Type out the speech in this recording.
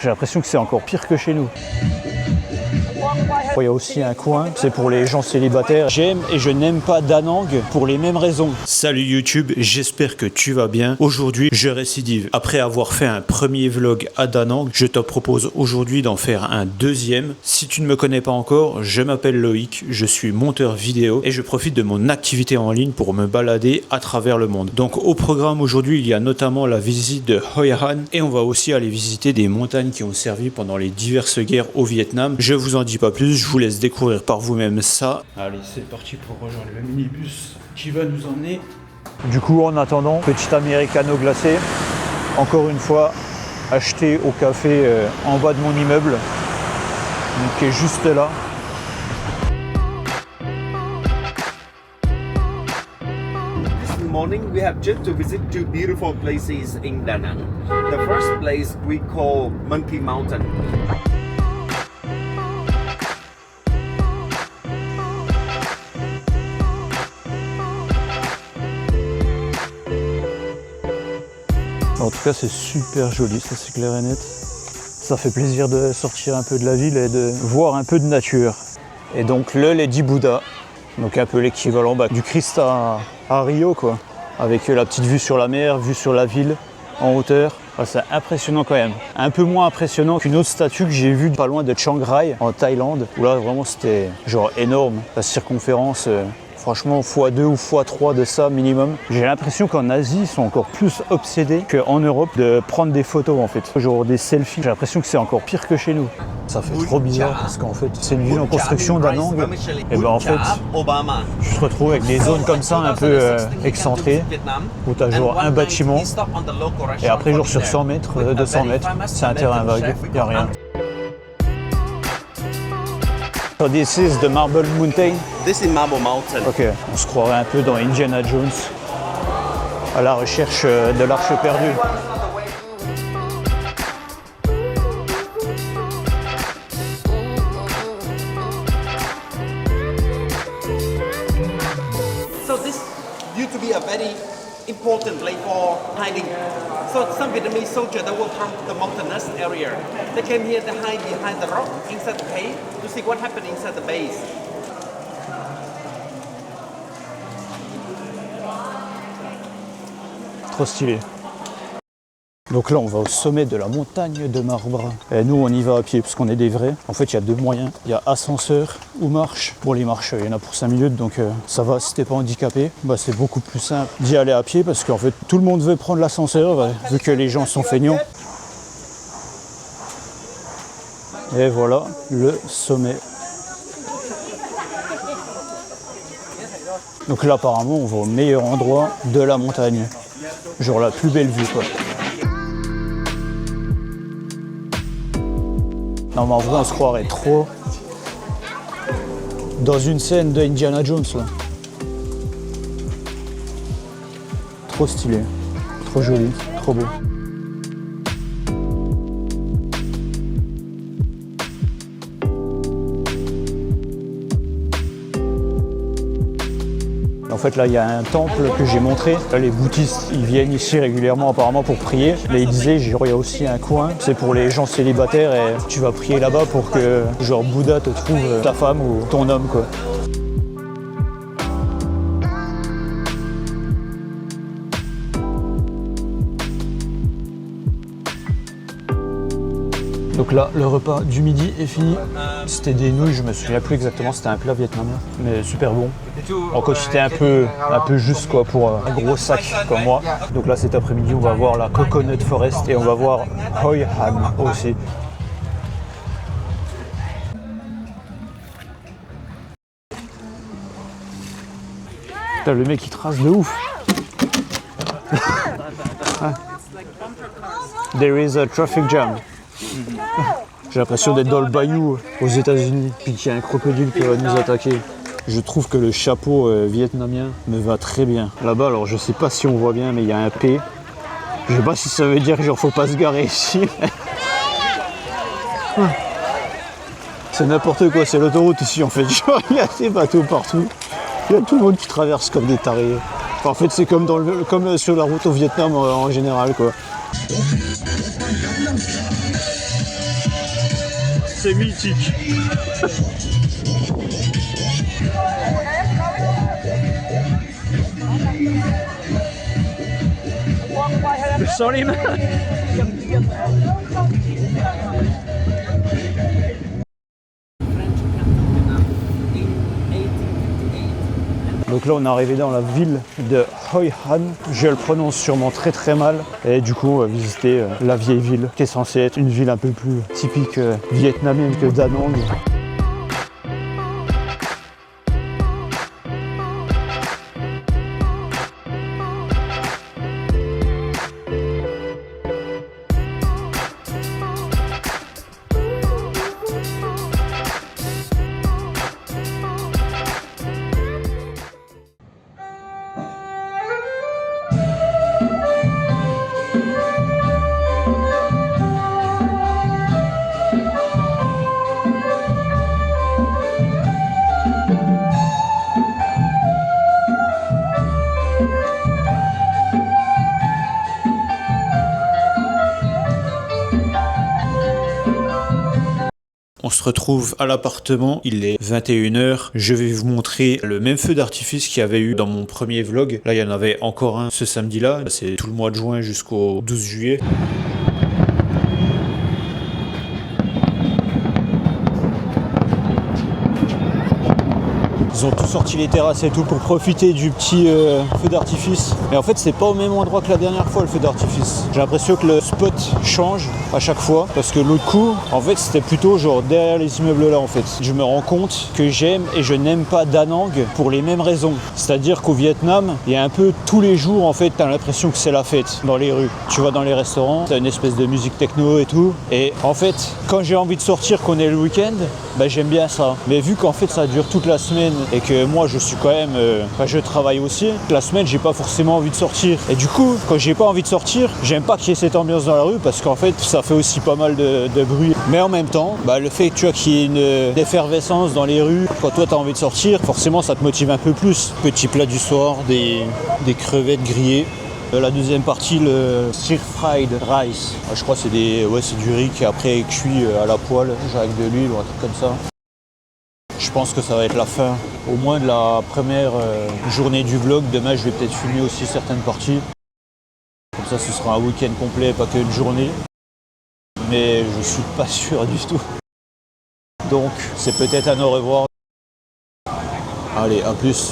J'ai l'impression que c'est encore pire que chez nous. Il y a aussi un coin, c'est pour les gens célibataires. J'aime et je n'aime pas Da Nang pour les mêmes raisons. Salut YouTube, j'espère que tu vas bien. Aujourd'hui, je récidive. Après avoir fait un premier vlog à Da Nang, je te propose aujourd'hui d'en faire un deuxième. Si tu ne me connais pas encore, je m'appelle Loïc, je suis monteur vidéo et je profite de mon activité en ligne pour me balader à travers le monde. Donc au programme aujourd'hui, il y a notamment la visite de Hoi An et on va aussi aller visiter des montagnes qui ont servi pendant les diverses guerres au Vietnam. Je vous en dis pas plus, je vous laisse découvrir par vous-même ça. Allez, c'est parti pour rejoindre le minibus qui va nous emmener. Du coup, en attendant, petit americano glacé, encore une fois, acheté au café en bas de mon immeuble, donc qui est juste là. This morning we have just to visit two beautiful places in Da Nang. The first place we call Monkey Mountain. En tout cas, c'est super joli, ça c'est clair et net. Ça fait plaisir de sortir un peu de la ville et de voir un peu de nature. Et donc le Lady Buddha, donc un peu l'équivalent du Christ à Rio, quoi. Avec la petite vue sur la mer, vue sur la ville en hauteur. Ah, c'est impressionnant quand même. Un peu moins impressionnant qu'une autre statue que j'ai vue pas loin de Chiang Rai, en Thaïlande, où là vraiment c'était genre énorme. La circonférence, franchement, x2 ou x3 de ça minimum. J'ai l'impression qu'en Asie, ils sont encore plus obsédés qu'en Europe de prendre des photos en fait. Genre des selfies. J'ai l'impression que c'est encore pire que chez nous. Ça fait trop bizarre parce qu'en fait, c'est une ville en construction Da Nang. Et ben en fait, tu te retrouves avec des zones comme ça un peu excentrées où tu as genre un bâtiment et après genre sur 100 mètres, 200 mètres, c'est un terrain vague. Il n'y a rien. So this is the Marble Mountain. This is Marble Mountain. Ok, on se croirait un peu dans Indiana Jones, à la recherche de l'arche perdue. So this used to be a very important place for hiding. So some Vietnamese soldiers that were from the mountainous area, they came here to hide behind the rock inside the cave to see what happened inside the base. Trop stylé. Donc là, on va au sommet de la montagne de marbre. Et nous, on y va à pied parce qu'on est des vrais. En fait, il y a deux moyens. Il y a ascenseur ou marche. Bon, les marches, il y en a pour 5 minutes, donc ça va si t'es pas handicapé. Bah, c'est beaucoup plus simple d'y aller à pied parce qu'en fait, tout le monde veut prendre l'ascenseur vu que les gens sont feignants. Et voilà le sommet. Donc là, apparemment, on va au meilleur endroit de la montagne. Genre la plus belle vue, quoi. Non mais en vrai on se croirait trop dans une scène de Indiana Jones là. Trop stylé, trop joli, trop beau. En fait là il y a un temple que j'ai montré, là, les bouddhistes ils viennent ici régulièrement apparemment pour prier, mais ils disaient genre il y a aussi un coin, c'est pour les gens célibataires et tu vas prier là-bas pour que genre Bouddha te trouve ta femme ou ton homme quoi. Donc là, le repas du midi est fini. C'était des nouilles, je me souviens plus exactement, c'était un plat vietnamien, mais super bon. En quantité un peu juste quoi pour un gros sac comme moi. Donc là, cet après-midi, on va voir la Coconut Forest et on va voir Hoi An aussi. Putain, le mec il trace de ouf. There is a traffic jam. J'ai l'impression d'être dans le bayou aux États-Unis, puis qu'il y a un crocodile qui va nous attaquer. Je trouve que le chapeau vietnamien me va très bien. Là-bas, alors je sais pas si on voit bien, mais il y a un P. Je sais pas si ça veut dire que genre faut pas se garer ici. C'est n'importe quoi, c'est l'autoroute ici en fait. Genre, il y a des bateaux partout. Il y a tout le monde qui traverse comme des tarés. Enfin, en fait, c'est comme, comme sur la route au Vietnam en général quoi. C'est mythique. Sorry, man. Donc là on est arrivé dans la ville de Hoi An, je le prononce sûrement très très mal, et du coup on va visiter la vieille ville qui est censée être une ville un peu plus typique vietnamienne que Da Nang. On se retrouve à l'appartement, il est 21h. Je vais vous montrer le même feu d'artifice qu'il y avait eu dans mon premier vlog. Là, il y en avait encore un ce samedi-là. C'est tout le mois de juin jusqu'au 12 juillet. Ils ont tout sorti les terrasses et tout pour profiter du petit feu d'artifice. Mais en fait, c'est pas au même endroit que la dernière fois le feu d'artifice. J'ai l'impression que le spot change à chaque fois. Parce que l'autre coup, en fait, c'était plutôt genre derrière les immeubles là en fait. Je me rends compte que j'aime et je n'aime pas Da Nang pour les mêmes raisons. C'est-à-dire qu'au Vietnam, il y a un peu tous les jours en fait, t'as l'impression que c'est la fête dans les rues. Tu vas dans les restaurants, t'as une espèce de musique techno et tout. Et en fait, quand j'ai envie de sortir, qu'on est le week-end, bah, j'aime bien ça. Mais vu qu'en fait ça dure toute la semaine et que moi je suis quand même, je travaille aussi, la semaine j'ai pas forcément envie de sortir. Et du coup, quand j'ai pas envie de sortir, j'aime pas qu'il y ait cette ambiance dans la rue parce qu'en fait ça fait aussi pas mal de bruit. Mais en même temps, bah, le fait que tu vois qu'il y ait une effervescence dans les rues, quand toi t'as envie de sortir, forcément ça te motive un peu plus. Petit plat du soir, des crevettes grillées. La deuxième partie, le stir-fried rice. Je crois que c'est du riz qui après est cuit à la poêle, genre avec de l'huile ou un truc comme ça. Je pense que ça va être la fin, au moins de la première journée du vlog. Demain, je vais peut-être filmer aussi certaines parties. Comme ça, ce sera un week-end complet, pas qu'une journée. Mais je suis pas sûr du tout. Donc, c'est peut-être un au revoir. Allez, à plus.